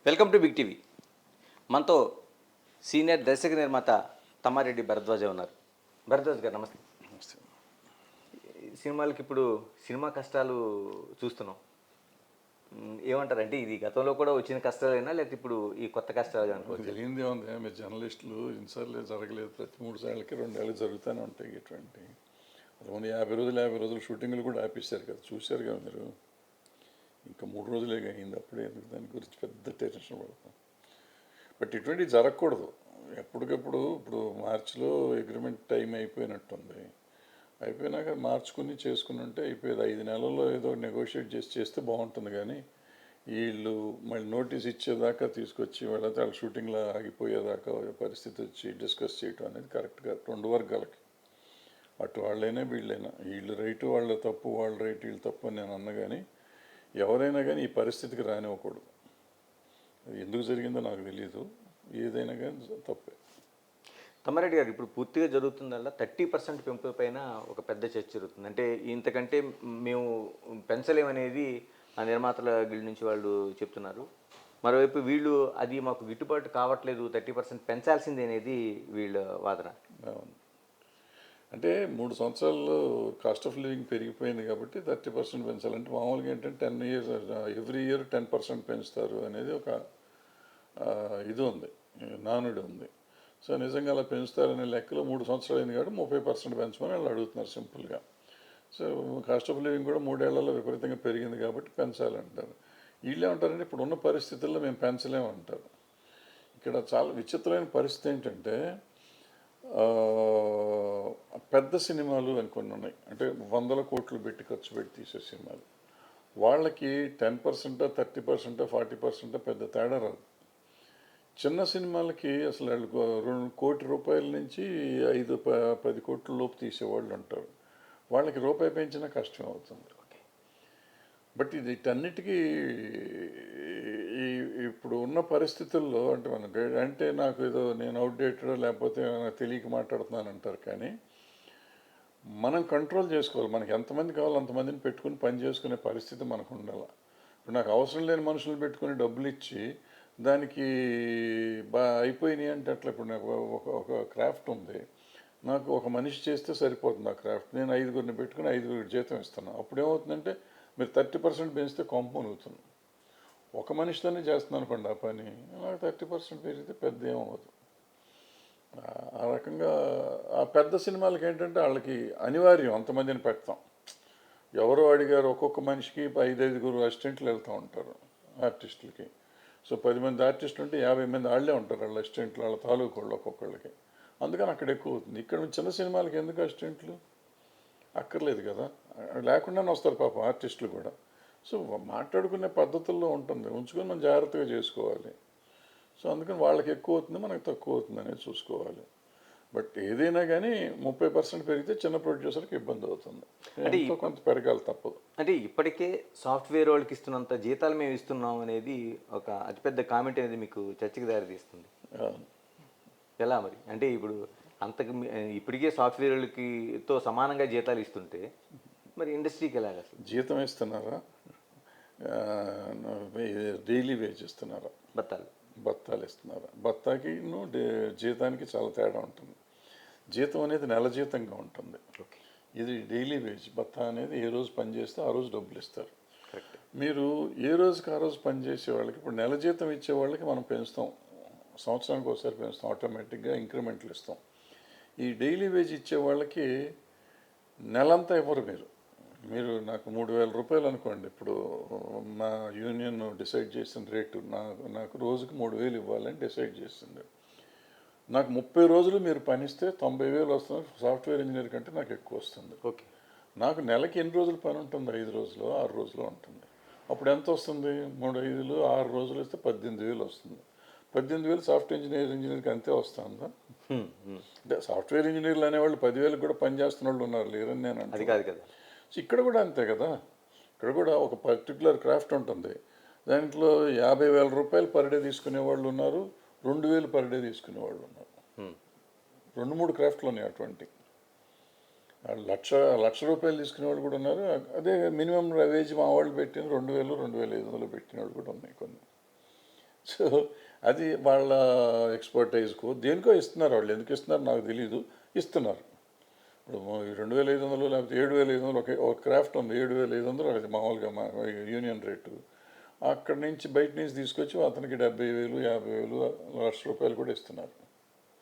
Welcome to Big TV. మనతో senior దర్శక నిర్మాత తమ్మారెడ్డి భరద్వాజ ఉన్నారు. భరద్వాజ్ గారు నమస్తే. నమస్తే. సినిమాలకి ఇప్పుడు సినిమా కష్టాలు చూస్తున్నాం. ఏమంటారంటే ఇది గతంలో కూడా వచ్చిన కష్టాలైనా లేకపోతే ఇప్పుడు ఈ కొత్త కష్టాలు అనుకోవచ్చు? తెలియందే ఉంది. మీరు జర్నలిస్టులు ఇన్నిసార్లు జరగలేదు, ప్రతి 3 సార్లకి 2 ఏళ్ళకి జరుగుతూనే ఉంటాయి ఇటువంటి. అందుకని 50 రోజులు షూటింగ్లు కూడా ఆపేశారు కదా, చూశారు కదా మీరు. ఇంకా 3 రోజులే అయింది, అప్పుడే ఎందుకు దాని గురించి పెద్ద టెన్షన్ పడతాం. బట్ ఇటువంటివి జరగకూడదు. ఎప్పటికప్పుడు ఇప్పుడు మార్చిలో అగ్రిమెంట్ టైం అయిపోయినట్టుంది. అయిపోయినాక మార్చుకుని చేసుకుని ఉంటే అయిపోయేది. 5 నెలల్లో ఏదో నెగోషియేట్ చేస్తే బాగుంటుంది. కానీ వీళ్ళు మళ్ళీ నోటీస్ ఇచ్చేదాకా తీసుకొచ్చి వాళ్ళైతే వాళ్ళ షూటింగ్లో ఆగిపోయేదాకా పరిస్థితి వచ్చి డిస్కస్ చేయడం అనేది కరెక్ట్ కాదు 2 వర్గాలకి. అటు వాళ్ళైనా వీళ్ళైనా, వీళ్ళు రైటు వాళ్ళ తప్పు, వాళ్ళ రైట్ వీళ్ళు తప్పు అని నేను అన్న. కానీ ఎవరైనా కానీ ఈ పరిస్థితికి రానివ్వకూడదు. అది ఎందుకు జరిగిందో నాకు తెలియదు. ఏదైనా కానీ తప్పే. తమ్మారెడ్డి గారు, ఇప్పుడు పూర్తిగా జరుగుతుందల్లా 30% పెంపు పైన ఒక పెద్ద చర్చ జరుగుతుంది. అంటే ఇంతకంటే మేము పెంచలేమనేది ఆ నిర్మాతల గిల్డ్ నుంచి వాళ్ళు చెప్తున్నారు. మరోవైపు వీళ్ళు అది మాకు గిట్టుబాటు కావట్లేదు, 30% పెంచాల్సిందే అనేది వీళ్ళ వాదన. అవును. అంటే 3 సంవత్సరాల్లో కాస్ట్ ఆఫ్ లివింగ్ పెరిగిపోయింది కాబట్టి 30% పెంచాలంటే మామూలుగా ఏంటంటే 10 ఇయర్స్ ఎవ్రీ ఇయర్ 10% పెంచుతారు అనేది ఒక ఇది ఉంది, నానుడి ఉంది. సో నిజంగా అలా పెంచుతారనే లెక్కలో 3 సంవత్సరాలు అయింది కాబట్టి 30% పెంచమని వాళ్ళు అడుగుతున్నారు సింపుల్గా. సో కాస్ట్ ఆఫ్ లివింగ్ కూడా 3 ఏళ్లలో విపరీతంగా పెరిగింది కాబట్టి పెంచాలంటారు. వీళ్ళే ఉంటారంటే ఇప్పుడు ఉన్న పరిస్థితుల్లో మేము పెంచలేమంటారు. ఇక్కడ చాలా విచిత్రమైన పరిస్థితి ఏంటంటే పెద్ద సినిమాలు అని కొన్ని ఉన్నాయి, అంటే 100 కోట్లు పెట్టి ఖర్చు పెట్టి తీసే సినిమాలు. వాళ్ళకి 10%, 30%, 40% పెద్ద తేడా రాదు. చిన్న సినిమాలకి అసలు వాళ్ళు 2 కోటి రూపాయల నుంచి 5-10 కోట్ల లోపు తీసేవాళ్ళు ఉంటారు. వాళ్ళకి రూపాయి పెంచినా కష్టం అవుతుంది. బట్ ఇది వీటన్నిటికీ ఇప్పుడు ఉన్న పరిస్థితుల్లో అంటే మనకు అంటే నాకు ఏదో నేను అవుట్డేటెడ్ లేకపోతే తెలియక మాట్లాడుతున్నాను అంటారు. కానీ మనం కంట్రోల్ చేసుకోవాలి. మనకి ఎంతమంది కావాలో అంతమందిని పెట్టుకుని పని చేసుకునే పరిస్థితి మనకు ఉండాలి. ఇప్పుడు నాకు అవసరం లేని మనుషులు పెట్టుకుని డబ్బులు ఇచ్చి దానికి అయిపోయినాయి అంటే అట్లా. ఇప్పుడు నాకు ఒక క్రాఫ్ట్ ఉంది, నాకు ఒక మనిషి చేస్తే సరిపోతుంది ఆ క్రాఫ్ట్. నేను 5గురిని పెట్టుకుని 5గురికి జీతం ఇస్తాను. అప్పుడు ఏమవుతుందంటే మీరు 30% పెంచితే కొంపనుగుతుంది. ఒక మనిషితోనే చేస్తున్నాను అనుకోండి ఆ పని, నాకు 30% పెరిగితే పెద్ద ఏమవుతుంది. ఆ రకంగా ఆ పెద్ద సినిమాలకి ఏంటంటే వాళ్ళకి అనివార్యం అంతమందిని పెడతాం. ఎవరో అడిగారు, ఒక్కొక్క మనిషికి 5-5గురు అసిస్టెంట్లు వెళ్తూ ఉంటారు ఆర్టిస్టులకి. సో 10 మంది ఆర్టిస్టులు ఉంటే 50 మంది వాళ్ళే ఉంటారు, వాళ్ళ అసిస్టెంట్లు, వాళ్ళ తాలూకు వాళ్ళు ఒక్కొక్కళ్ళకి. అందుకని అక్కడ ఎక్కువ అవుతుంది. ఇక్కడ చిన్న సినిమాలకి ఎందుకు అసిస్టెంట్లు అక్కర్లేదు కదా, లేకుండానే వస్తారు పాపం ఆర్టిస్టులు కూడా. సో మాట్లాడుకునే పద్ధతుల్లో ఉంటుంది, ఉంచుకొని మనం జాగ్రత్తగా చేసుకోవాలి. సో అందుకని వాళ్ళకి ఎక్కువ అవుతుంది, మనకి తక్కువ అవుతుంది అనేది చూసుకోవాలి. బట్ ఏదైనా కానీ 30% పెరిగితే చిన్న ప్రొడ్యూసర్కి ఇబ్బంది అవుతుంది. అంటే కొంత పెరగాలి, తప్పదు. అంటే ఇప్పటికే సాఫ్ట్వేర్ వాళ్ళకి ఇస్తున్నంత జీతాలు మేము ఇస్తున్నాం అనేది ఒక అతిపెద్ద కామెంట్ అనేది మీకు చర్చకి దారితీస్తుంది. ఎలా మరి? అంటే ఇప్పుడు ఇప్పటికే సాఫ్ట్వేర్ వాళ్ళకితో సమానంగా జీతాలు ఇస్తుంటే మరి ఇండస్ట్రీకి ఎలాగ? అసలు జీతం ఇస్తున్నారా, డైలీ వేజ్ ఇస్తున్నారా? బత్తాలు ఇస్తున్నారా? బత్తాకి జీతానికి చాలా తేడా ఉంటుంది. జీతం అనేది నెల జీతంగా ఉంటుంది, ఇది డైలీ వేజ్. బత్తా అనేది ఏ రోజు పని చేస్తే ఆ రోజు డబ్బులు ఇస్తారు. మీరు ఏ రోజుకి ఆ రోజు పని చేసే వాళ్ళకి, ఇప్పుడు నెల జీతం ఇచ్చే వాళ్ళకి మనం పెంచుతాం, సంవత్సరానికి ఒకసారి పెంచుతాం, ఆటోమేటిక్గా ఇంక్రిమెంట్లు ఇస్తాం. ఈ డైలీ వేజ్ ఇచ్చే వాళ్ళకి నెలంతా ఇవ్వరు. మీరు నాకు 3,000 రూపాయలు అనుకోండి, ఇప్పుడు మా యూనియన్ డిసైడ్ చేసిన రేటు నాకు రోజుకి 3,000 ఇవ్వాలని డిసైడ్ చేసింది. నాకు 30 రోజులు మీరు పనిస్తే 90,000 వస్తుంది. సాఫ్ట్వేర్ ఇంజనీర్ కంటే నాకు ఎక్కువ వస్తుంది. నాకు నెలకి ఎన్ని రోజులు పని ఉంటుంది? 5 రోజులు 6 రోజులు ఉంటుంది. అప్పుడు ఎంత వస్తుంది? 3, 5, 6 రోజులు ఇస్తే 18,000 వస్తుంది. 18,000 సాఫ్ట్వేర్ ఇంజనీర్కి అంతే వస్తుందా? అంటే సాఫ్ట్వేర్ ఇంజనీర్లు అనేవాళ్ళు 10,000 కూడా పని చేస్తున్న వాళ్ళు ఉన్నారు, లేరని నేను అంటే కాదు కదా. సో ఇక్కడ కూడా అంతే కదా. ఇక్కడ కూడా ఒక పర్టికులర్ క్రాఫ్ట్ ఉంటుంది, దాంట్లో 50,000 రూపాయలు పర్ డే తీసుకునే వాళ్ళు ఉన్నారు, 2,000 పర్ డే తీసుకునే వాళ్ళు ఉన్నారు. 2-3 క్రాఫ్ట్లు ఉన్నాయి అటువంటి. 1,00,000 రూపాయలు తీసుకునే వాళ్ళు కూడా ఉన్నారు. అదే మినిమం వేజ్ మా వాళ్ళు పెట్టిన 2,000, 2,500 పెట్టిన వాళ్ళు కూడా ఉన్నాయి కొన్ని. సో అది వాళ్ళ ఎక్స్పర్టైజ్కో దేనికో ఇస్తున్నారు. వాళ్ళు ఎందుకు ఇస్తున్నారు నాకు తెలియదు, ఇస్తున్నారు. ఇప్పుడు 2500 లేకపోతే 7500 ఒక క్రాఫ్ట్ ఉంది, 7500 అది మామూలుగా మా యూనియన్ రేటు. అక్కడి నుంచి బయట నుంచి తీసుకొచ్చి అతనికి 70,000 50,000 1,00,000 కూడా ఇస్తున్నారు.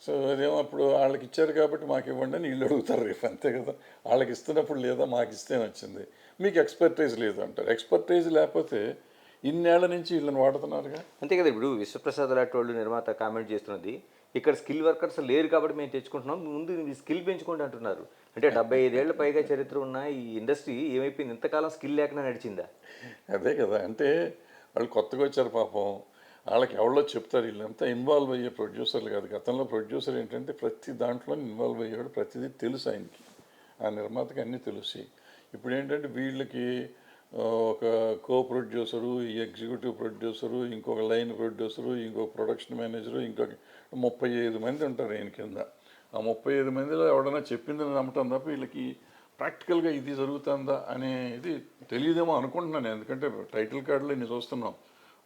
సో అదేమో అప్పుడు వాళ్ళకి ఇచ్చారు కాబట్టి మాకు ఇవ్వండి అని వీళ్ళు అడుగుతారు రేపు, అంతే కదా. వాళ్ళకి ఇస్తున్నప్పుడు లేదా మాకు ఇస్తే వచ్చింది, మీకు ఎక్స్పర్టైజ్ లేదు అంటారు. ఎక్స్పర్టైజ్ లేకపోతే ఇన్నేళ్ల నుంచి వీళ్ళని వాడుతున్నారుగా. అంతే కదా. ఇప్పుడు విశ్వప్రసాద్ లాంటి వాళ్ళు నిర్మాత కామెంట్ చేస్తున్నది, ఇక్కడ స్కిల్ వర్కర్స్ లేరు కాబట్టి మేము తెచ్చుకుంటున్నాం, ముందు మీ స్కిల్ పెంచుకోండి అంటున్నారు. అంటే 75 ఏళ్ల పైగా చరిత్ర ఉన్న ఈ ఇండస్ట్రీ ఏమైపోయింది, ఇంతకాలం స్కిల్ లేకుండా నడిచిందా? అదే కదా. అంటే వాళ్ళు కొత్తగా వచ్చారు పాపం, వాళ్ళకి ఎవరో చెప్తారు. వీళ్ళంతా ఇన్వాల్వ్ అయ్యే ప్రొడ్యూసర్లు కాదు. గతంలో ప్రొడ్యూసర్ ఏంటంటే ప్రతి దాంట్లో ఇన్వాల్వ్ అయ్యాడు, ప్రతిదీ తెలుసు ఆయనకి, ఆ నిర్మాతకి అన్నీ తెలుసు. ఇప్పుడు ఏంటంటే వీళ్ళకి ఒక కో ప్రొడ్యూసరు, ఈ ఎగ్జిక్యూటివ్ ప్రొడ్యూసరు, ఇంకొక లైన్ ప్రొడ్యూసరు, ఇంకొక ప్రొడక్షన్ మేనేజరు, ఇంకొక 35 మంది ఉంటారు ఈయన కింద. ఆ 35 మందిలో ఎవడన్నా చెప్పిందని నమ్మటం తప్ప వీళ్ళకి ప్రాక్టికల్గా ఇది జరుగుతుందా అనేది తెలియదేమో అనుకుంటున్నాను. ఎందుకంటే టైటిల్ కార్డులో ఇన్ని చూస్తున్నాం.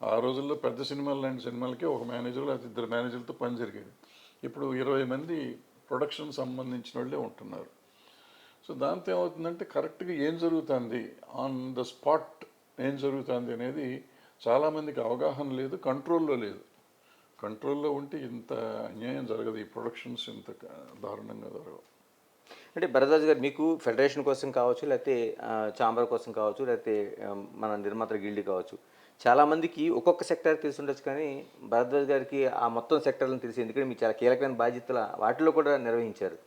ఆ రోజుల్లో పెద్ద సినిమాలు లాంటి సినిమాలకి ఒక మేనేజర్ లేకపోతే 2 మేనేజర్లతో పని జరిగేది. ఇప్పుడు 20 మంది ప్రొడక్షన్ సంబంధించిన వాళ్ళే ఉంటున్నారు. సో దాంతో ఏమవుతుందంటే కరెక్ట్గా ఏం జరుగుతుంది, ఆన్ ద స్పాట్ ఏం జరుగుతుంది అనేది చాలామందికి అవగాహన లేదు, కంట్రోల్లో లేదు. కంట్రోల్లో ఉంటే ఇంత అన్యాయం జరగదు, ఈ ప్రొడక్షన్స్ ఇంత దారుణంగా జరగవు. అంటే భరద్వాజ్ గారు, మీకు ఫెడరేషన్ కోసం కావచ్చు, లేకపోతే ఛాంబర్ కోసం కావచ్చు, లేకపోతే మన నిర్మాతల గిల్డ్ కావచ్చు, చాలామందికి ఒక్కొక్క సెక్టర్ తెలిసి ఉండొచ్చు, కానీ భరద్వాజ్ గారికి ఆ మొత్తం సెక్టర్లను తెలిసి, ఎందుకంటే మీకు చాలా కీలకమైన బాధ్యతలు వాటిలో కూడా నిర్వహించారు.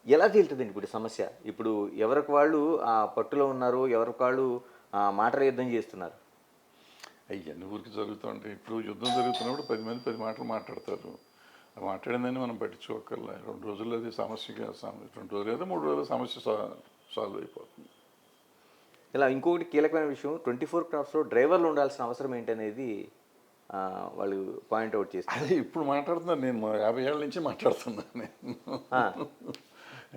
ఎలా తేలుతుందండి ఇప్పుడు సమస్య? ఇప్పుడు ఎవరికి వాళ్ళు ఆ పట్టులో ఉన్నారు, ఎవరికి వాళ్ళు మాటల యుద్ధం చేస్తున్నారు. అవన్నీ ఊరికి జరుగుతూ ఉంటాయి. ఇప్పుడు యుద్ధం జరుగుతున్నప్పుడు 10 మంది 10 మాటలు మాట్లాడతారు. మాట్లాడిందని మనం పట్టించుకోకర్లే. 2 రోజుల్లో అది సమస్యగా 2 రోజులు లేదా 3 రోజుల్లో సమస్య సాల్వ్ అయిపోతుంది. ఇలా ఇంకొకటి కీలకమైన విషయం, 24 క్రాఫ్ట్స్లో డ్రైవర్లు ఉండాల్సిన అవసరం ఏంటనేది వాళ్ళు పాయింట్అవుట్ చేస్తారు. అది ఇప్పుడు మాట్లాడుతున్నాను నేను, 50 ఏళ్ళ నుంచి మాట్లాడుతున్నాను నేను.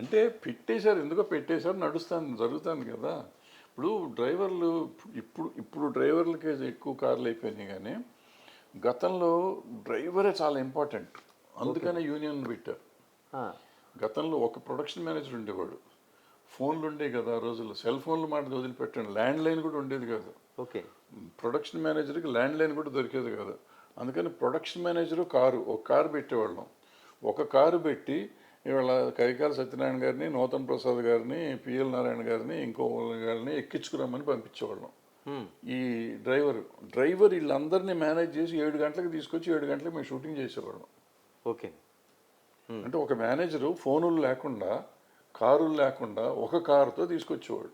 అంటే పెట్టేశారు, ఎందుకో పెట్టేశారు, నడుస్తుంది, జరుగుతుంది కదా. ఇప్పుడు డ్రైవర్లు ఇప్పుడు డ్రైవర్లకే ఎక్కువ కార్లు అయిపోయినాయి, కానీ గతంలో డ్రైవరే చాలా ఇంపార్టెంట్. అందుకనే యూనియన్ పెట్టారు. గతంలో ఒక ప్రొడక్షన్ మేనేజర్ ఉండేవాడు, ఫోన్లు ఉండేవి కదా ఆ రోజుల్లో, సెల్ ఫోన్లు మాట వదిలిపెట్టండి, ల్యాండ్ లైన్ కూడా ఉండేది కాదు. ఓకే. ప్రొడక్షన్ మేనేజర్కి ల్యాండ్ లైన్ కూడా దొరికేది కాదు. అందుకని ప్రొడక్షన్ మేనేజరు ఒక కారు పెట్టేవాళ్ళం. ఒక కారు పెట్టి ఇవాళ కైకాల సత్యనారాయణ గారిని, నూతన్ ప్రసాద్ గారిని, పిఎల్ నారాయణ గారిని, ఇంకో గారిని ఎక్కించుకురామని పంపించేవాళ్ళం. ఈ డ్రైవర్ వీళ్ళందరినీ మేనేజ్ చేసి 7 గంటలకు తీసుకొచ్చి 7 గంటలకు మేము షూటింగ్ చేసేవాళ్ళం. ఓకే. అంటే ఒక మేనేజరు ఫోనులు లేకుండా, కారులు లేకుండా ఒక కారుతో తీసుకొచ్చేవాడు.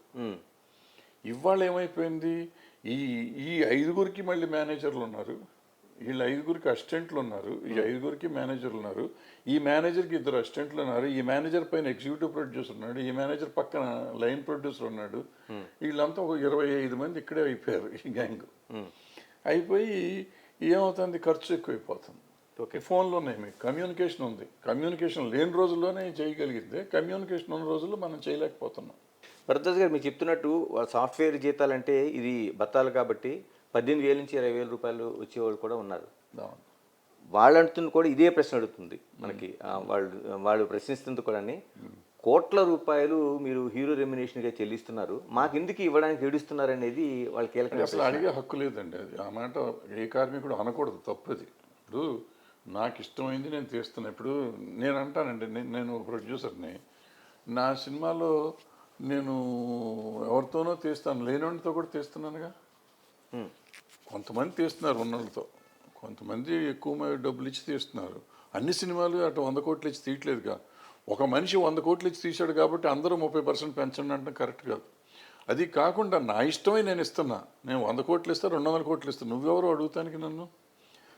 ఇవాళ ఏమైపోయింది, ఈ 5గురికి మళ్ళీ మేనేజర్లు ఉన్నారు, వీళ్ళు 5గురికి అసిస్టెంట్లు ఉన్నారు, ఈ 5గురికి మేనేజర్లు ఉన్నారు, ఈ మేనేజర్కి 2 అసిస్టెంట్లు ఉన్నారు, ఈ మేనేజర్ పైన ఎగ్జిక్యూటివ్ ప్రొడ్యూసర్ ఉన్నాడు, ఈ మేనేజర్ పక్కన లైన్ ప్రొడ్యూసర్ ఉన్నాడు. వీళ్ళంతా ఒక 25 మంది ఇక్కడే అయిపోయారు, ఈ గ్యాంగ్ అయిపోయి. ఏమవుతుంది, ఖర్చు ఎక్కువైపోతుంది. ఓకే, ఫోన్లో ఉన్నాయి, మీకు కమ్యూనికేషన్ ఉంది. కమ్యూనికేషన్ లేని రోజుల్లోనే చేయగలిగితే, కమ్యూనికేషన్ ఉన్న రోజుల్లో మనం చేయలేకపోతున్నాం. భరద్వాజ్ గారు, మీరు చెప్తున్నట్టు సాఫ్ట్వేర్ జీతాలంటే ఇది బత్తాలు కాబట్టి 18,000 నుంచి 20,000 రూపాయలు వచ్చేవాళ్ళు కూడా ఉన్నారు. వాళ్ళు అంటుంది కూడా ఇదే ప్రశ్న అడుగుతుంది మనకి, వాళ్ళు ప్రశ్నిస్తుంది కూడా, కోట్ల రూపాయలు మీరు హీరో రెమ్యునేషన్గా చెల్లిస్తున్నారు, మాకు ఎందుకు ఇవ్వడానికి ఏడుస్తున్నారు అనేది వాళ్ళ కీలక. అసలు అడిగే హక్కు లేదండి అది. ఆ మాట ఏ కార్మికుడు అనకూడదు, తప్పది. ఇప్పుడు నాకు ఇష్టమైంది నేను తీస్తున్నా. ఇప్పుడు నేను అంటానండి, నేను ప్రొడ్యూసర్ని, నా సినిమాలో నేను ఎవరితోనో తీస్తాను, లేనివాడితో కూడా తీస్తున్నానుగా. కొంతమంది తీస్తున్నారు ఉన్నోళ్ళతో, కొంతమంది ఎక్కువ డబ్బులు ఇచ్చి తీస్తున్నారు. అన్ని సినిమాలు అటు 100 కోట్లు ఇచ్చి తీయట్లేదుగా. ఒక మనిషి 100 కోట్లు ఇచ్చి తీశాడు కాబట్టి అందరూ 30% పెంచండి అంటే కరెక్ట్ కాదు. అది కాకుండా నా ఇష్టమై నేను ఇస్తున్నా, నేను 100 కోట్లు ఇస్తా, 200 కోట్లు ఇస్తాను, నువ్వెవరో అడుగుతానికి నన్ను?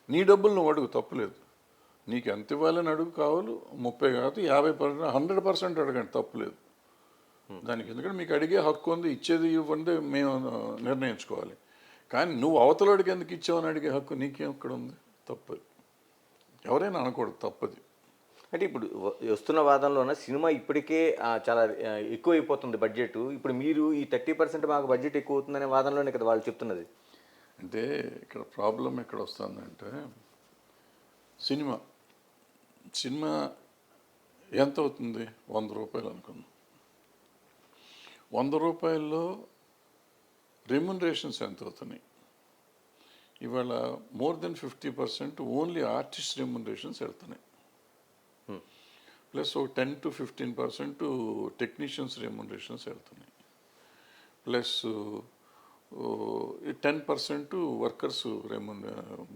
నీ డబ్బులు నువ్వు అడుగు, తప్పులేదు. నీకు ఎంత ఇవ్వాలని అడుగు, కావాలి 30 కాదు 50%, 100% అడగండి, తప్పులేదు దానికి. ఎందుకంటే మీకు అడిగే హక్కు ఉంది, ఇచ్చేది ఇవ్వండి మేము నిర్ణయించుకోవాలి. కానీ నువ్వు అవతలడికి ఎందుకు ఇచ్చావని అడిగే హక్కు నీకేం ఎక్కడ ఉంది? తప్పది, ఎవరైనా అనకూడదు, తప్పది. అంటే ఇప్పుడు వస్తున్న వాదనలోన సినిమా ఇప్పటికే చాలా ఎక్కువ అయిపోతుంది బడ్జెట్, ఇప్పుడు మీరు ఈ 30% మాకు బడ్జెట్ ఎక్కువ అవుతుందనే వాదనలోనే కదా వాళ్ళు చెప్తున్నది. అంటే ఇక్కడ ప్రాబ్లం ఎక్కడ వస్తుందంటే సినిమా సినిమా ఎంత అవుతుంది? 100 రూపాయలు అనుకుందాం. 100 రూపాయల్లో రెమ్యునరేషన్స్ ఎంత అవుతున్నాయి? ఇవాళ more than 50% only artist remunerations వెళ్తున్నాయి. ప్లస్ ఒక 10 to 15% టెక్నీషియన్స్ రెమ్యునరేషన్స్ వెళ్తున్నాయి. ప్లస్ 10% వర్కర్స్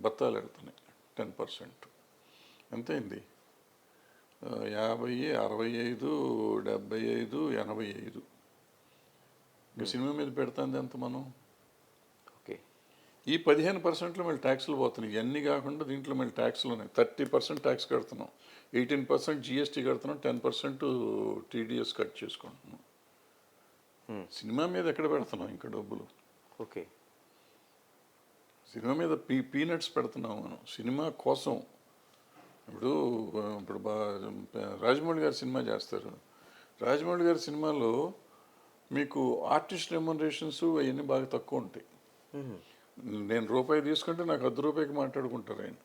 బత్తాలు వెళ్తున్నాయి. 10% ఎంతైంది? 50, 65, 75, 85. ఇంకా సినిమా మీద పెడుతుంది ఎంత మనం? ఓకే. ఈ 15%లో మళ్ళీ ట్యాక్సులు పోతున్నాయి. ఇవన్నీ కాకుండా దీంట్లో మళ్ళీ ట్యాక్సులు ఉన్నాయి. 30% ట్యాక్స్ కడుతున్నాం, 18% జిఎస్టీ కడుతున్నాం, 10% టీడీఎస్ కట్ చేసుకుంటున్నాం. సినిమా మీద ఎక్కడ పెడుతున్నాం ఇంకా డబ్బులు? ఓకే. సినిమా మీద పీనట్స్ పెడుతున్నాం మనం సినిమా కోసం. ఇప్పుడు ఇప్పుడు రాజమౌళి గారి సినిమా చేస్తారు. రాజమౌళి గారి సినిమాలో మీకు ఆర్టిస్ట్ రెమ్యునరేషన్స్ అవన్నీ బాగా తక్కువ ఉంటాయి. నేను రూపాయి తీసుకుంటే నాకు 10 రూపాయకి మాట్లాడుకుంటారు ఆయన.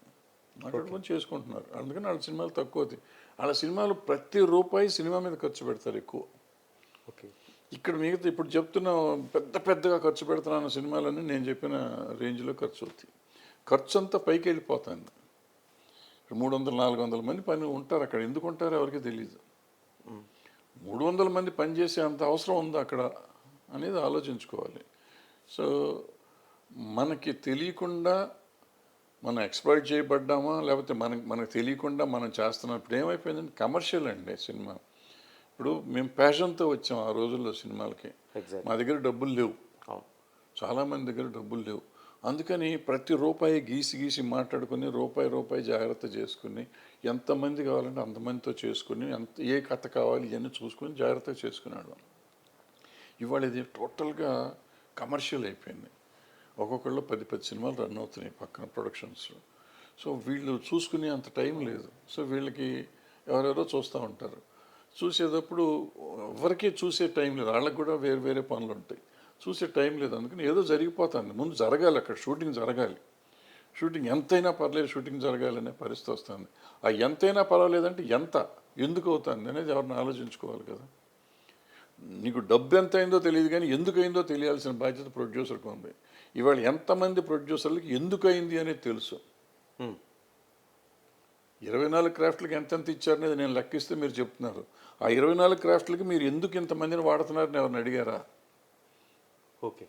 మాట్లాడుకొని చేసుకుంటున్నారు. అందుకని వాళ్ళ సినిమాలు తక్కువ అవుతాయి. వాళ్ళ సినిమాలు ప్రతి రూపాయి సినిమా మీద ఖర్చు పెడతారు ఎక్కువ. ఓకే. ఇక్కడ మిగతా ఇప్పుడు చెప్తున్న పెద్దగా ఖర్చు పెడుతున్నాను సినిమాలన్నీ నేను చెప్పిన రేంజ్లో ఖర్చు అవుతాయి. ఖర్చు అంతా పైకి వెళ్ళిపోతుంది. 300-400 మంది పని ఉంటారు అక్కడ. ఎందుకు ఉంటారో ఎవరికి తెలియదు. 300 మంది పనిచేసే అంత అవసరం ఉందా అక్కడ అనేది ఆలోచించుకోవాలి. సో మనకి తెలియకుండా మనం ఎక్స్‌ప్లాయిట్ చేయబడ్డామా, లేకపోతే మనకు తెలియకుండా మనం చేస్తున్నాం. ఇప్పుడు ఏమైపోయిందంటే కమర్షియల్ అండి సినిమా. ఇప్పుడు మేము ప్యాషన్తో వచ్చాం ఆ రోజుల్లో సినిమాలకి. మా దగ్గర డబ్బులు లేవు, చాలామంది దగ్గర డబ్బులు లేవు. అందుకని ప్రతి రూపాయి గీసి మాట్లాడుకుని రూపాయి జాగ్రత్త చేసుకుని ఎంతమంది కావాలంటే అంతమందితో చేసుకుని ఏ కథ కావాలి ఇవన్నీ చూసుకుని జాగ్రత్తగా చేసుకున్నాడు. ఇవాళ ఇది టోటల్గా కమర్షియల్ అయిపోయింది. ఒక్కొక్కళ్ళు 10 సినిమాలు రన్ అవుతున్నాయి పక్కన ప్రొడక్షన్స్. సో వీళ్ళు చూసుకునే అంత టైం లేదు. సో వీళ్ళకి ఎవరెవరో చూస్తూ ఉంటారు. చూసేటప్పుడు ఎవరికీ చూసే టైం లేదు. వాళ్ళకి కూడా వేరే పనులు ఉంటాయి, చూసే టైం లేదు. అందుకని ఏదో జరిగిపోతుంది. ముందు జరగాలి, అక్కడ షూటింగ్ జరగాలి. షూటింగ్ ఎంతైనా పర్లేదు, షూటింగ్ జరగాలనే పరిస్థితి వస్తుంది. ఆ ఎంతైనా పర్వాలేదంటే ఎందుకు అవుతుంది అనేది ఎవరిని ఆలోచించుకోవాలి కదా. నీకు డబ్బు ఎంత అయిందో తెలియదు కానీ ఎందుకు అయిందో తెలియాల్సిన బాధ్యత ప్రొడ్యూసర్కి ఉంది. ఇవాళ ఎంతమంది ప్రొడ్యూసర్లకి ఎందుకు అయింది అనేది తెలుసు. 24 క్రాఫ్ట్లకి ఎంతెంత ఇచ్చారనేది నేను లెక్కిస్తే మీరు చెప్తున్నారు. ఆ 24 క్రాఫ్ట్లకి మీరు ఎందుకు ఇంతమందిని వాడుతున్నారని ఎవరిని అడిగారా? ఓకే.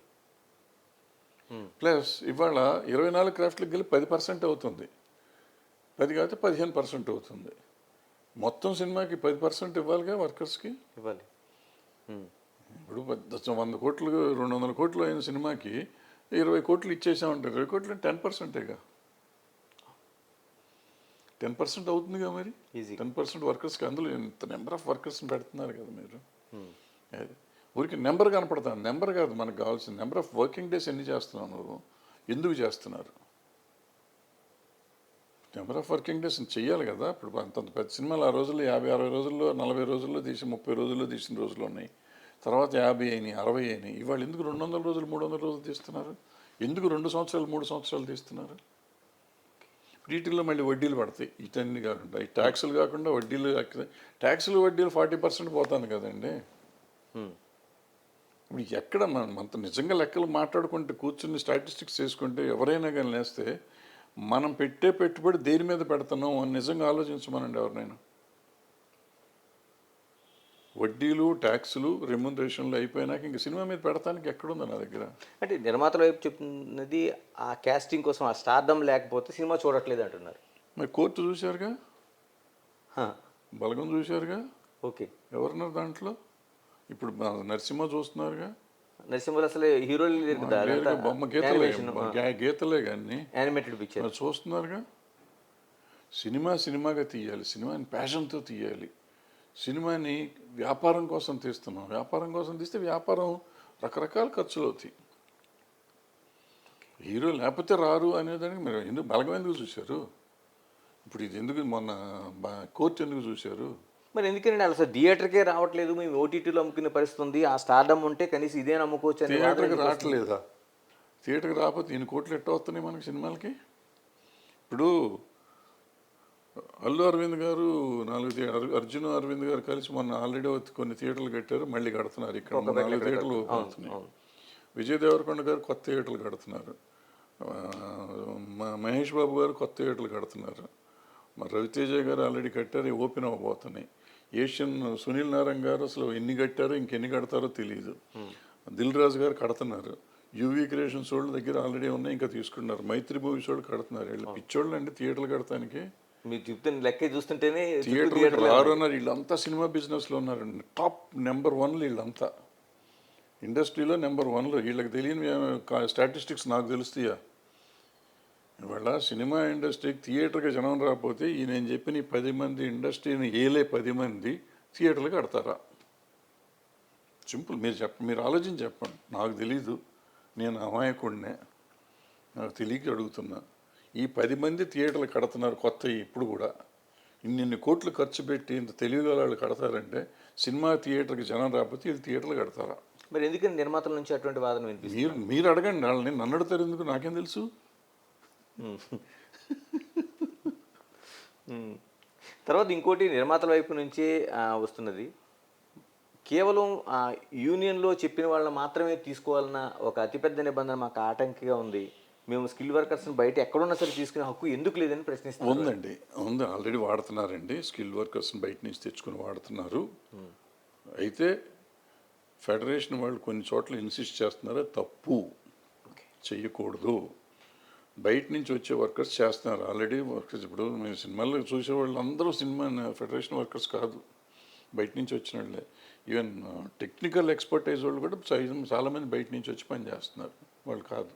ప్లస్ ఇవాళ 24 క్రాఫ్ట్లకి వెళ్ళి 10% అవుతుంది. 10 కాకపోతే 15% అవుతుంది. మొత్తం సినిమాకి 10% ఇవ్వాలిగా వర్కర్స్కి. ఇవ్వాలి. ఇప్పుడు 100 కోట్లు 200 కోట్లు అయిన సినిమాకి 20 కోట్లు ఇచ్చేసామంటారు. 20 కోట్లు 10%గా 10% అవుతుందిగా మరి. 10% వర్కర్స్కి. అందులో ఇంత నెంబర్ ఆఫ్ వర్కర్స్ని పెడుతున్నారు కదా మీరు. అది ఊరికి నెంబర్ కనపడతాను. నెంబర్ కాదు మనకు కావాల్సిన నెంబర్ ఆఫ్ వర్కింగ్ డేస్ ఎన్ని చేస్తున్నావు నువ్వు, ఎందుకు చేస్తున్నారు? నెంబర్ ఆఫ్ వర్కింగ్ డేస్ చెయ్యాలి కదా. ఇప్పుడు అంత పెద్ద సినిమాలు ఆ రోజుల్లో 50-60 రోజుల్లో 40 రోజుల్లో తీసి 30 రోజుల్లో తీసిన రోజులు ఉన్నాయి. తర్వాత 50 అయినాయి, 60 అయినాయి. ఇవాళ ఎందుకు 200 రోజులు 300 రోజులు తీస్తున్నారు? ఎందుకు 2 సంవత్సరాలు 3 సంవత్సరాలు తీస్తున్నారు? వీటిల్లో మళ్ళీ వడ్డీలు పడతాయి. ఇటన్నీ కాకుండా ఈ ట్యాక్సులు కాకుండా వడ్డీలు, ట్యాక్సులు వడ్డీలు 40% పోతాను కదండి. ఇప్పుడు ఎక్కడ మనతో నిజంగా లెక్కలు మాట్లాడుకుంటే కూర్చుని స్టాటిస్టిక్స్ చేసుకుంటే ఎవరైనా కానీ లేస్తే మనం పెట్టే పెట్టుబడి దేని మీద పెడుతున్నాం అని నిజంగా ఆలోచించమనండి ఎవరినైనా. వడ్డీలు, ట్యాక్సులు, రెమ్యునరేషన్లు అయిపోయినాక ఇంక సినిమా మీద పెడతానికి ఎక్కడుంది నా దగ్గర? అంటే నిర్మాతల వైపు చెప్తున్నది ఆ క్యాస్టింగ్ కోసం, ఆ స్టార్డమ్ లేకపోతే సినిమా చూడట్లేదు అంటున్నారు. మరి కోర్టు చూశారుగా, హా, బలగం చూశారుగా. ఓకే. ఎవరున్నారు దాంట్లో? ఇప్పుడు నరసింహ చూస్తున్నారుగా. నరసింహులు అసలు హీరోలు లేరు కదా, లేరుగా, బొమ్మ గీతలే కానీ యానిమేటెడ్ పిక్చర్ చూస్తున్నారుగా. సినిమాగా తీయాలి, సినిమాని ప్యాషన్తో తీయాలి. సినిమాని వ్యాపారం కోసం తీస్తున్నాం. వ్యాపారం కోసం తీస్తే వ్యాపారం రకరకాల ఖర్చులు అవుతాయి. హీరో లేకపోతే రారు అనేదానికి మీరు ఎందుకు బలగం ఎందుకు చూశారు? ఇప్పుడు ఇది ఎందుకు మొన్న కోర్టు ఎందుకు చూశారు? మరి ఎందుకంటే అసలు థియేటర్కే రావట్లేదు, మేము ఓటీటీలో అమ్ముకునే పరిస్థితి ఉంది, ఆ స్టార్డమ్ ఉంటే కనీసం ఇదే నమ్ముకోవచ్చు. థియేటర్కి రావట్లేదా? థియేటర్కి రాకపోతే ఇన్ని కోట్లు ఎట్ట వస్తున్నాయి మనకి సినిమాలకి. ఇప్పుడు అల్లు అరవింద్ గారు 4 అర్జున్ అరవింద్ గారు కలిసి మొన్న ఆల్రెడీ కొన్ని థియేటర్లు కట్టారు, మళ్ళీ కడుతున్నారు. ఇక్కడ 4 థియేటర్లు ఓపెన్ అవుతున్నాయి. విజయ్ దేవరకొండ గారు కొత్త థియేటర్లు కడుతున్నారు, మహేష్ బాబు గారు కొత్త థియేటర్లు కడుతున్నారు, మరి రవితేజ గారు ఆల్రెడీ కట్టారు, ఓపెన్ అవ్వబోతున్నాయి. ఏషియన్ సునీల్ నారాయణ గారు అసలు ఎన్ని కట్టారో ఇంకెన్ని కడతారో తెలియదు. దిల్ రాజు గారు కడుతున్నారు, యూవీ క్రియేషన్స్ వాళ్ళ దగ్గర ఆల్రెడీ ఉన్నాయి, ఇంకా తీసుకున్నారు. మైత్రి మూవీస్ వాళ్ళు కడుతున్నారు. వీళ్ళు పిచ్చోళ్ళు అండి థియేటర్లు కడతానికి. మీరు చెప్తున్న లెక్క చూస్తుంటేనే థియేటర్లు రారున్నారు. వీళ్ళంతా సినిమా బిజినెస్లో ఉన్నారండి. టాప్ నెంబర్ 1 వీళ్ళంతా, ఇండస్ట్రీలో నెంబర్ 1. వీళ్ళకి తెలియని స్టాటిస్టిక్స్ నాకు తెలుస్తాయా? ఇవాళ సినిమా ఇండస్ట్రీకి థియేటర్కి జనం రాకపోతే ఈ నేను చెప్పిన ఈ 10 మంది ఇండస్ట్రీని ఏలే 10 మంది థియేటర్లు కడతారా? సింపుల్. మీరు ఆలోచించి చెప్పండి. నాకు తెలీదు, నేను అమాయకుడినే, నాకు తెలియక అడుగుతున్నా. ఈ 10 మంది థియేటర్లు కడుతున్నారు కొత్త. ఇప్పుడు కూడా ఇన్ని కోట్లు ఖర్చు పెట్టి ఇంత తెలివిగల వాళ్ళు కడతారంటే సినిమా థియేటర్కి జనం రాకపోతే వీళ్ళు థియేటర్లు కడతారా? మరి ఎందుకని నిర్మాతల నుంచి అటువంటి వాదన వినిపిస్తుంది? మీరు అడగండి వాళ్ళని, నన్ను అడుగుతారు ఎందుకు? నాకేం తెలుసు. తర్వాత ఇంకోటి నిర్మాతల వైపు నుంచే వస్తున్నది, కేవలం యూనియన్లో చెప్పిన వాళ్ళని మాత్రమే తీసుకోవాలన్న ఒక అతిపెద్ద నిబంధన మాకు ఆటంకిగా ఉంది. మేము స్కిల్ వర్కర్స్ని బయట ఎక్కడున్నా సరే తీసుకునే హక్కు ఎందుకు లేదని ప్రశ్నిస్తాం. ఉందండి, ఉంది. ఆల్రెడీ వాడుతున్నారండి. స్కిల్ వర్కర్స్ని బయట నుంచి తెచ్చుకుని వాడుతున్నారు. అయితే ఫెడరేషన్ వాళ్ళు కొన్ని చోట్ల ఇన్సిస్ట్ చేస్తున్నారు, తప్పు, చెయ్యకూడదు. బయట నుంచి వచ్చే వర్కర్స్ చేస్తున్నారు ఆల్రెడీ వర్కర్స్. ఇప్పుడు మేము సినిమాల్లో చూసే వాళ్ళు అందరూ సినిమా ఫెడరేషన్ వర్కర్స్ కాదు, బయట నుంచి వచ్చిన వాళ్ళే. ఈవెన్ టెక్నికల్ ఎక్స్పర్టైజ్ వాళ్ళు కూడా చాలామంది బయట నుంచి వచ్చి పని చేస్తున్నారు, వాళ్ళు కాదు.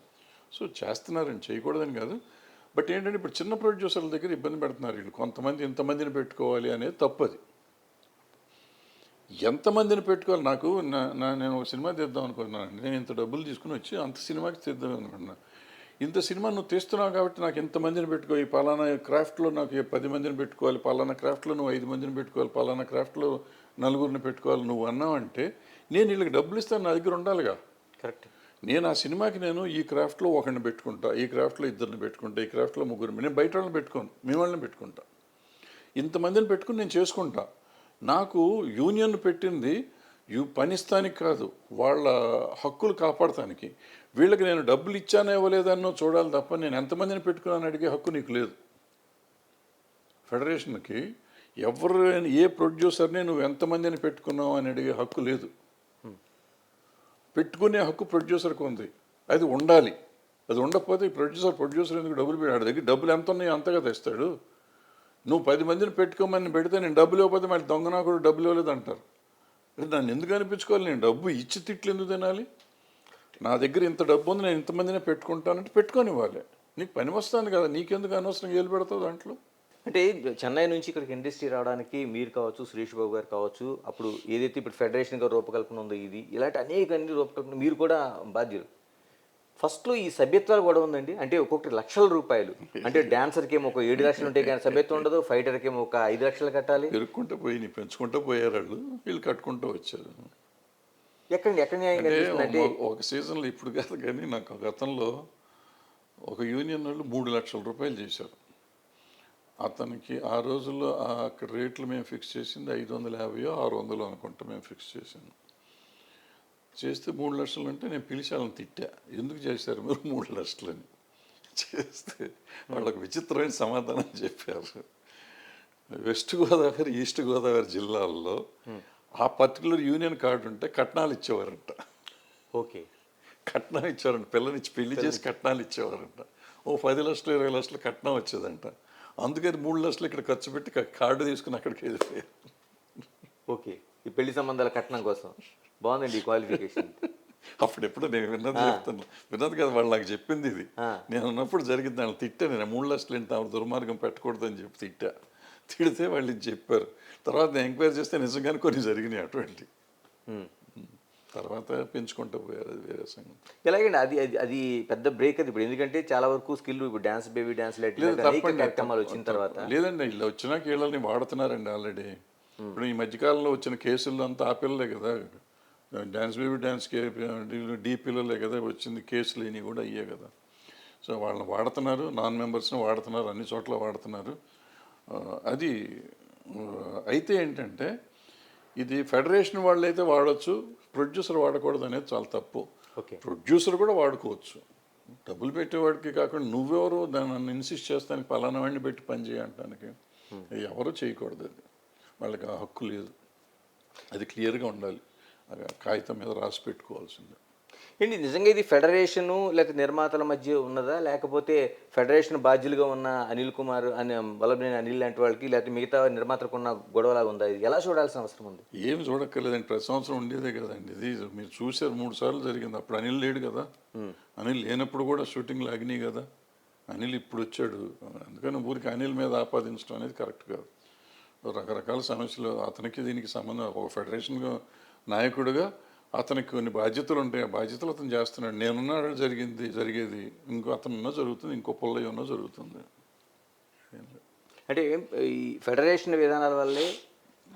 సో చేస్తున్నారని, చేయకూడదని కాదు. బట్ ఏంటంటే ఇప్పుడు చిన్న ప్రొడ్యూసర్ల దగ్గర ఇబ్బంది పెడుతున్నారు వీళ్ళు. కొంతమంది ఇంతమందిని పెట్టుకోవాలి అనేది తప్పది. ఎంతమందిని పెట్టుకోవాలి? నాకు నేను ఒక సినిమా తీద్దాం అనుకున్నానండి. నేను ఇంత డబ్బులు తీసుకుని వచ్చి అంత సినిమాకి తీద్దాం అనుకున్నా. ఇంత సినిమా నువ్వు తీస్తున్నావు కాబట్టి నాకు ఎంతమందిని పెట్టుకో, ఈ పలానా క్రాఫ్ట్లో నాకు 10 మందిని పెట్టుకోవాలి, పలానా క్రాఫ్ట్లో నువ్వు 5 మందిని పెట్టుకోవాలి, పలానా క్రాఫ్ట్లో 4 పెట్టుకోవాలి నువ్వు అన్నావంటే నేను వీళ్ళకి డబ్బులు ఇస్తాను, నా దగ్గర ఉండాలిగా. కరెక్ట్. నేను ఆ సినిమాకి నేను ఈ క్రాఫ్ట్లో ఒకరిని పెట్టుకుంటా, ఈ క్రాఫ్ట్లో 2 పెట్టుకుంటా, ఈ క్రాఫ్ట్లో 3. నేను బయట వాళ్ళని పెట్టుకోను, మీ వాళ్ళని పెట్టుకుంటా. ఇంతమందిని పెట్టుకుని నేను చేసుకుంటా. నాకు యూనియన్ పెట్టింది పనిస్తానికి కాదు, వాళ్ళ హక్కులు కాపాడటానికి. వీళ్ళకి నేను డబ్బులు ఇచ్చానో ఇవ్వలేదన్నో చూడాలి తప్ప నేను ఎంతమందిని పెట్టుకున్నాను అడిగే హక్కు నీకు లేదు. ఫెడరేషన్కి ఏ ప్రొడ్యూసర్ని నువ్వు ఎంతమందిని పెట్టుకున్నావు అని అడిగే హక్కు లేదు. పెట్టుకునే హక్కు ప్రొడ్యూసర్కి ఉంది, అది ఉండాలి. అది ఉండకపోతే ఈ ప్రొడ్యూసర్ ఎందుకు డబ్బులు పెట్టాడు? దగ్గర డబ్బులు ఎంత ఉన్నాయో అంతగా తెస్తాడు. నువ్వు 10 మందిని పెట్టుకోమని పెడితే నేను డబ్బులు ఇవ్వకపోతే మళ్ళీ దొంగనా కూడా డబ్బులు ఇవ్వలేదు అంటారు. నన్ను ఎందుకు అనిపించుకోవాలి? నేను డబ్బు ఇచ్చి తిట్లు ఎందుకు తినాలి? నా దగ్గర ఇంత డబ్బు ఉంది, నేను ఇంతమందినే పెట్టుకుంటానంటే పెట్టుకొని ఇవ్వాలి. నీకు పని వస్తుంది కదా, నీకెందుకు అనవసరం ఏలు పెడతావు దాంట్లో? అంటే చెన్నై నుంచి ఇక్కడికి ఇండస్ట్రీ రావడానికి మీరు కావచ్చు, సురేష్ బాబు గారు కావచ్చు, అప్పుడు ఏదైతే ఇప్పుడు ఫెడరేషన్ గారు రూపకల్పన ఉందో ఇది ఇలాంటి అనేక రూపకల్పన మీరు కూడా బాధ్యులు. ఫస్ట్లో ఈ సభ్యత్వాలు కూడా ఉందండి. అంటే ఒక్కొక్కటి లక్షల రూపాయలు. అంటే డాన్సర్కి ఏమో ఒక 7 లక్షలు ఉంటే కానీ సభ్యత్వం ఉండదు, ఫైటర్కి ఏమో ఒక 5 లక్షలు కట్టాలి. పెరుక్కుంటూ పోయి పెంచుకుంటూ పోయారు వాళ్ళు, వీళ్ళు కట్టుకుంటూ వచ్చారు. ఎక్కడ న్యాయం కనిపిస్తుందంటే ఒక సీజన్లో ఇప్పుడు కాదు కానీ నాకు గతంలో ఒక యూనియన్ వాళ్ళు 3 లక్షల రూపాయలు చేశారు. అతనికి ఆ రోజుల్లో అక్కడ రేట్లు మేము ఫిక్స్ చేసింది 550 600 అనుకుంటా మేము ఫిక్స్ చేసాను. చేస్తే 3 లక్షలు అంటే నేను పిలిచి వాళ్ళని తిట్టా, ఎందుకు చేశారు మీరు 3 లక్షలని. చేస్తే వాళ్ళకు విచిత్రమైన సమాధానం చెప్పారు. వెస్ట్ గోదావరి, ఈస్ట్ గోదావరి జిల్లాల్లో ఆ పర్టికులర్ యూనియన్ కార్డు ఉంటే కట్నాలు ఇచ్చేవారంట. ఓకే, కట్నం ఇచ్చేవారంట, పిల్లనిచ్చి పెళ్లి చేసి కట్నాలు ఇచ్చేవారంట. ఓ 10 లక్షలు 20 లక్షలు కట్నం వచ్చేదంట. అందుకని 3 లక్షలు ఇక్కడ ఖర్చు పెట్టి కార్డు తీసుకుని అక్కడికి వెళ్ళిపోయారు. ఓకే, ఈ పెళ్లి సంబంధాల కట్నం కోసం బాగుందండి ఈ క్వాలిఫికేషన్. అప్పుడెప్పుడు నేను విన్నది కదా, వాళ్ళు నాకు చెప్పింది ఇది. నేను ఉన్నప్పుడు జరిగింది, వాళ్ళు తిట్టా. నేను 3 లక్షలు ఏంటి ఆవిడ దుర్మార్గం పెట్టకూడదని చెప్పి తిట్టా. తిడితే వాళ్ళు ఇది చెప్పారు. తర్వాత నేను ఎంక్వైరీ చేస్తే నిజంగానే కొన్ని జరిగినాయి అటువంటి. తర్వాత పెంచుకుంటూ పోయారు, అది వేరే సంగతి. ఎలాగండి అది అది పెద్ద బ్రేక్ అది ఇప్పుడు, ఎందుకంటే చాలా వరకు స్కిల్ ఇప్పుడు డాన్స్, బేబీ డాన్స్ కార్యక్రమాలు వచ్చిన తర్వాత లేదండి, ఇలా వచ్చినాక వీళ్ళని వాడుతున్నారండి ఆల్రెడీ. ఇప్పుడు ఈ మధ్యకాలంలో వచ్చిన కేసుల్లో అంతా ఆ పిల్లలే కదా. డ్యాన్స్ బేబీ డ్యాన్స్కి డీ పిల్లలే కదా వచ్చింది, కేసులు ఇవి కూడా అయ్యే కదా. సో వాళ్ళని వాడుతున్నారు, నాన్ మెంబర్స్ని వాడుతున్నారు, అన్ని చోట్ల వాడుతున్నారు. అది అయితే ఏంటంటే ఇది ఫెడరేషన్ వాళ్ళు అయితే వాడచ్చు, ప్రొడ్యూసర్ వాడకూడదు అనేది చాలా తప్పు. ఓకే. ప్రొడ్యూసర్ కూడా వాడుకోవచ్చు, డబ్బులు పెట్టేవాడికి కాకుండా నువ్వెవరు దాన్ని ఇన్సిస్ట్ చేస్తానికి పలానా వాడిని పెట్టి పని చేయడానికి ఎవరు చేయకూడదు. అది వాళ్ళకి ఆ హక్కు లేదు, అది క్లియర్గా ఉండాలి, కాగితం మీద రాసి పెట్టుకోవాల్సిందే. ఏంటి నిజంగా ఇది ఫెడరేషను లేకపోతే నిర్మాతల మధ్య ఉన్నదా, లేకపోతే ఫెడరేషన్ బాధ్యులుగా ఉన్న అనిల్ కుమార్ అని వల్లభనేని అనిల్ లాంటి వాళ్ళకి లేకపోతే మిగతా నిర్మాతలకు ఉన్న గొడవలాగా ఉందా? ఇది ఎలా చూడాల్సిన అవసరం ఉంది? ఏమి చూడక్కర్లేదండి, ప్రతి సంవత్సరం ఉండేదే కదండి. ఇది మీరు చూసారు 3 సార్లు జరిగింది. అప్పుడు అనిల్ లేడు కదా, అనిల్ లేనప్పుడు కూడా షూటింగ్లు ఆగినాయి కదా. అనిల్ ఇప్పుడు వచ్చాడు, అందుకని ఊరికి అనిల్ మీద ఆపాదించడం అనేది కరెక్ట్ కాదు. రకరకాల సమస్యలు, అతనికి దీనికి సంబంధం. ఒక ఫెడరేషన్ నాయకుడిగా అతనికి కొన్ని బాధ్యతలు ఉంటాయి, ఆ బాధ్యతలు అతను చేస్తున్నాడు. నేనున్నాడు జరిగేది, ఇంకో అతను ఉన్నా జరుగుతుంది, ఇంకో పుల్లయ్య ఉన్నా జరుగుతుంది. అంటే ఈ ఫెడరేషన్ విధానాల వల్లే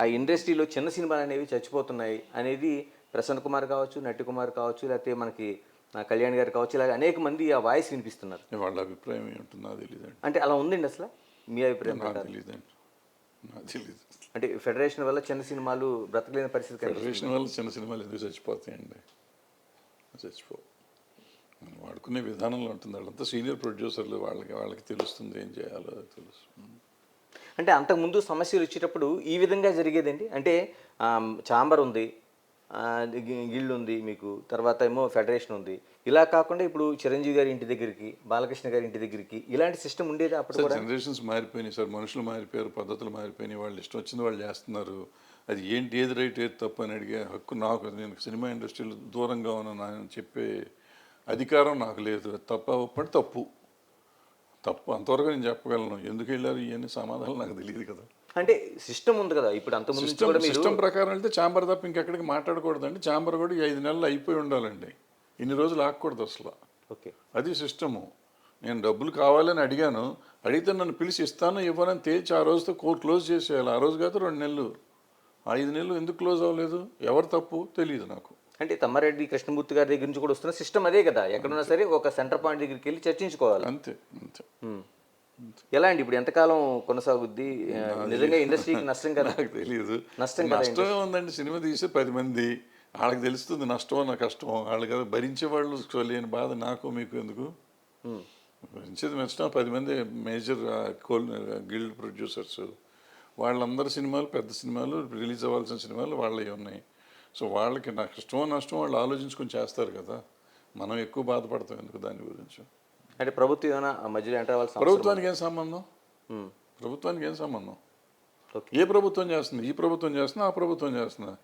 ఆ ఇండస్ట్రీలో చిన్న సినిమాలు అనేవి చచ్చిపోతున్నాయి అనేది ప్రసన్న కుమార్ కావచ్చు, నట్టి కుమార్ కావచ్చు, లేకపోతే మనకి కళ్యాణ్ గారు కావచ్చు, ఇలాగ అనేక మంది ఆ వాయిస్ వినిపిస్తున్నారు. వాళ్ళ అభిప్రాయం ఏమిటో నాకు తెలియదండి. అంటే అలా ఉందండి అసలు మీ అభిప్రాయం? నాకు తెలియదండి, నాకు తెలియదు. అంటే ఫెడరేషన్ వల్ల చిన్న సినిమాలు బ్రతకలేని పరిస్థితి. ఫెడరేషన్ వల్ల చిన్న సినిమాలు ఎందుకు చచ్చిపోతాయండి? చచ్చిపో, మనం వాడుకునే విధానంలో ఉంటుంది. వాళ్ళంతా సీనియర్ ప్రొడ్యూసర్లు, వాళ్ళకి తెలుస్తుంది ఏం చేయాలో తెలుసు. అంటే అంతకుముందు సమస్యలు వచ్చేటప్పుడు ఈ విధంగా జరిగేదండి. అంటే ఛాంబర్ ఉంది, గిల్డ్ ఉంది మీకు, తర్వాత ఏమో ఫెడరేషన్ ఉంది. ఇలా కాకుండా ఇప్పుడు చిరంజీవి గారి ఇంటి దగ్గరికి, బాలకృష్ణ గారి ఇంటి దగ్గరికి ఇలాంటి సిస్టమ్ ఉండేది అప్పుడు కూడా. జనరేషన్స్ మారిపోయినాయి సార్, మనుషులు మారిపోయారు, పద్ధతులు మారిపోయినాయి, వాళ్ళు ఇష్టం వచ్చింది వాళ్ళు చేస్తున్నారు. అది ఏంటి, ఏది రైట్ ఏది తప్పు అని అడిగే హక్కు నాకు, నేను సినిమా ఇండస్ట్రీలో దూరంగా ఉన్నాను చెప్పే అధికారం నాకు లేదు. తప్ప ఒప్పటి తప్పు అంతవరకు నేను చెప్పగలను. ఎందుకు వెళ్ళారు ఇవన్నీ సమాధానం నాకు తెలియదు కదా. అంటే సిస్టమ్ ఉంది కదా ఇప్పుడు. అంతకుముందు సిస్టమ్ ప్రకారం వెళ్తే ఛాంబర్ తప్ప ఇంకెక్కడికి మాట్లాడకూడదండి. ఛాంబర్ కూడా 5 నెలలు అయిపోయి ఉండాలండి, ఇన్ని రోజులు ఆగకూడదు అసలు. ఓకే, అది సిస్టము. నేను డబ్బులు కావాలని అడిగాను, అడిగితే నన్ను పిలిచి ఇస్తాను ఇవ్వనని తేల్చి ఆ రోజుతో క్లోజ్ చేసేయాలి. ఆ రోజు కాదు 2 నెలలు, 5 నెలలు ఎందుకు క్లోజ్ అవ్వలేదు? ఎవరు తప్పు తెలియదు నాకు. అంటే తమ్మారెడ్డి కృష్ణమూర్తి గారి దగ్గర నుంచి కూడా వస్తున్న సిస్టమ్ అదే కదా. ఎక్కడున్నా సరే ఒక సెంటర్ పాయింట్ దగ్గరికి వెళ్ళి చర్చించుకోవాలి. అంతే అంతే. ఎలా అండి ఇప్పుడు ఎంతకాలం కొనసాగుద్ది? నిజంగా ఇండస్ట్రీకి నష్టం కదా? నాకు తెలియదు. నష్టం ఉందండి. సినిమా తీసే 10 మంది, వాళ్ళకి తెలుస్తుంది నష్టమో నా కష్టమో. వాళ్ళు కదా భరించే వాళ్ళు లేని బాధ నాకు మీకు ఎందుకు? భరించేది నష్టం 10 మంది మేజర్ గిల్డ్ ప్రొడ్యూసర్స్. వాళ్ళందరి సినిమాలు పెద్ద సినిమాలు, రిలీజ్ అవ్వాల్సిన సినిమాలు వాళ్ళవి ఉన్నాయి. సో వాళ్ళకి నాకు ఇష్టమో నష్టం వాళ్ళు ఆలోచించుకొని చేస్తారు కదా. మనం ఎక్కువ బాధపడతాం ఎందుకు దాని గురించి? అంటే ప్రభుత్వం ఏమైనా మధ్యలో ఎంటర్ అవ్వాల్సిన ప్రభుత్వానికి ఏం సంబంధం? ప్రభుత్వానికి ఏం సంబంధం? ఏ ప్రభుత్వం చేస్తుంది? ఈ ప్రభుత్వం చేస్తున్నా, ఆ ప్రభుత్వం చేస్తున్నా?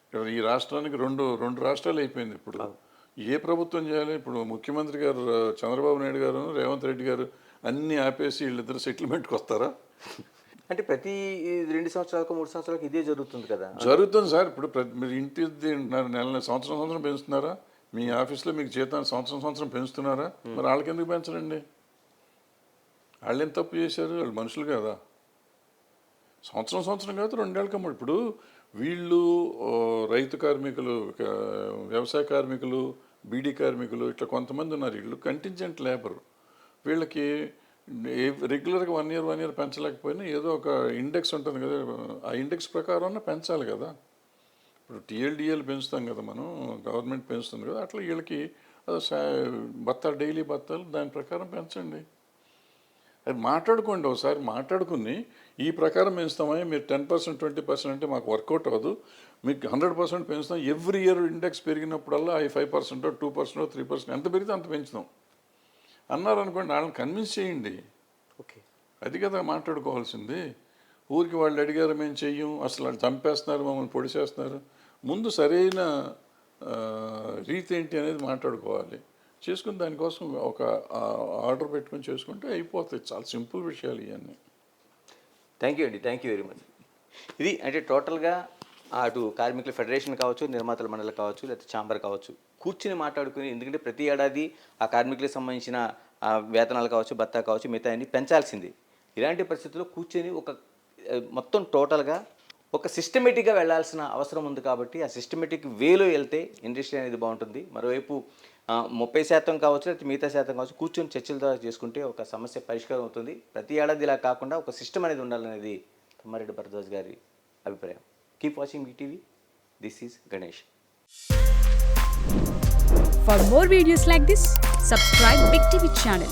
ఇక్కడ ఈ రాష్ట్రానికి రెండు రాష్ట్రాలు అయిపోయింది ఇప్పుడు. ఏ ప్రభుత్వం చేయాలి? ఇప్పుడు ముఖ్యమంత్రి గారు చంద్రబాబు నాయుడు గారు, రేవంత్ రెడ్డి గారు అన్నీ ఆపేసి వీళ్ళిద్దరు సెటిల్మెంట్కి వస్తారా? అంటే ప్రతి 2 సంవత్సరాలకు 3 సంవత్సరాలకు ఇదే జరుగుతుంది కదా? జరుగుతుంది సార్. ఇప్పుడు మీరు ఇంటి నెల సంవత్సరం పెంచుతున్నారా? మీ ఆఫీస్లో మీకు జీతాన్ని సంవత్సరం పెంచుతున్నారా? మరి వాళ్ళకి ఎందుకు పెంచరండి? వాళ్ళు ఏం తప్పు చేశారు? వాళ్ళు మనుషులు కదా. సంవత్సరం కాదు 2 ఏళ్ళ కమ్ముడు. ఇప్పుడు వీళ్ళు రైతు కార్మికులు, వ్యవసాయ కార్మికులు, బీడీ కార్మికులు, ఇట్లా కొంతమంది ఉన్నారు. వీళ్ళు కంటింజెంట్ లేబర్. వీళ్ళకి రెగ్యులర్గా 1 ఇయర్ పెంచలేకపోయినా ఏదో ఒక ఇండెక్స్ ఉంటుంది కదా, ఆ ఇండెక్స్ ప్రకారం పెంచాలి కదా. ఇప్పుడు టీఎల్డిఎల్ పెంచుతాం కదా మనం, గవర్నమెంట్ పెంచుతుంది కదా, అట్లా వీళ్ళకి డైలీ బత్తాలు దాని ప్రకారం పెంచండి. అది మాట్లాడుకోండి, ఒకసారి మాట్లాడుకుని ఈ ప్రకారం పెంచుతామా, మీరు 10% 20% అంటే మాకు వర్కౌట్ అవ్వదు, మీకు 100% పెంచుతాం, ఎవ్రీ ఇయర్ ఇండెక్స్ పెరిగినప్పుడల్లా 5% 2% 3% ఎంత పెరిగితే అంత పెంచుతాం అన్నారు అనుకోండి. వాళ్ళని కన్విన్స్ చేయండి. ఓకే, అది కదా మాట్లాడుకోవాల్సింది. ఊరికి వాళ్ళు అడిగారు మేము చెయ్యం, అసలు వాళ్ళు చంపేస్తున్నారు, మమ్మల్ని పొడి చేస్తున్నారు. ముందు సరైన రీతి ఏంటి అనేది మాట్లాడుకోవాలి. చేసుకుని దానికోసం ఒక ఆర్డర్ పెట్టుకొని చేసుకుంటే అయిపోతాయి. చాలా సింపుల్ విషయాలు ఇవన్నీ. థ్యాంక్ యూ అండి, థ్యాంక్ యూ వెరీ మచ్. ఇది అంటే టోటల్గా అటు కార్మికుల ఫెడరేషన్ కావచ్చు, నిర్మాతల మండలి కావచ్చు, లేకపోతే ఛాంబర్ కావచ్చు, కూర్చుని మాట్లాడుకుని, ఎందుకంటే ప్రతి ఏడాది ఆ కార్మికులకు సంబంధించిన వేతనాలు కావచ్చు, భత్తా కావచ్చు, మిగతా అన్ని పెంచాల్సింది. ఇలాంటి పరిస్థితుల్లో కూర్చొని ఒక మొత్తం టోటల్గా ఒక సిస్టమేటిక్గా వెళ్ళాల్సిన అవసరం ఉంది కాబట్టి ఆ సిస్టమేటిక్ వేలో వెళ్తే ఇండస్ట్రీ అనేది బాగుంటుంది. మరోవైపు 30% కావచ్చు, లేకపోతే మిగతా శాతం కావచ్చు, కూర్చొని చర్చల ద్వారా చేసుకుంటే ఒక సమస్య పరిష్కారం అవుతుంది. ప్రతి ఏడాది ఇలా కాకుండా ఒక సిస్టమ్ అనేది ఉండాలనేది తమ్మారెడ్డి భరద్వాజ్ గారి అభిప్రాయం. Keep watching ETV. This is Ganesh. For more videos like this, subscribe Big TV channel.